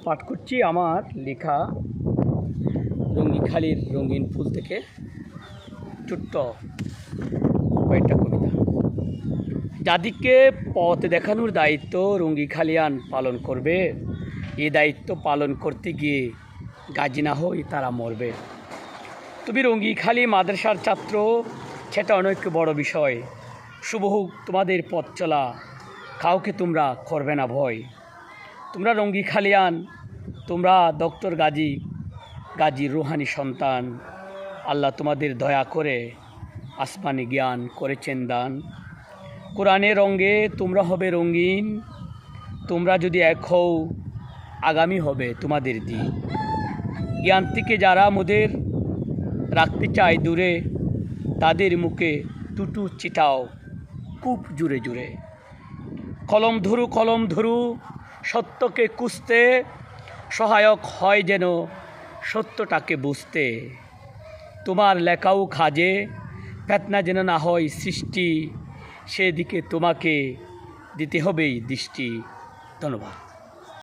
পাঠ করছি আমার লেখা রঙ্গিখালির রঙিন ফুল থেকে ছোট্ট কয়েকটা কবিতা। যাদিকে পথ দেখানোর দায়িত্ব রঙ্গিখালিয়ান পালন করবে, এই দায়িত্ব পালন করতে গিয়ে গাজী না হই তারা মরবে। তুমি রঙ্গিখালি মাদ্রাসার ছাত্র, সেটা অনেক বড় বিষয়। শুভ হোক তোমাদের পথ চলা, কাউকে তোমরা করবে না ভয়। তোমরা রঙ্গিখালিয়ান, তোমরা ডক্টর গাজী রুহানি সন্তান। আল্লাহ তোমাদের দয়া করে আসমানি জ্ঞান করেছেন দান। কোরআনের রঙে তোমরা হবে রঙিন, তোমরা যদি এক হও আগামী হবে তোমাদের দিন। জ্ঞান থেকে যারা মোদের রাখতে চায় দূরে, তাদের মুখে টুটু চিটাও খুব জুড়ে জুড়ে। কলম ধরু সত্যকে কুঁচতে, সহায়ক হয় যেন সত্যটাকে বুঝতে। তোমার লেখাও খাজে ফেতনা যেন না হয় সৃষ্টি, সেদিকে তোমাকে দিতে হবেই দৃষ্টি। ধন্যবাদ।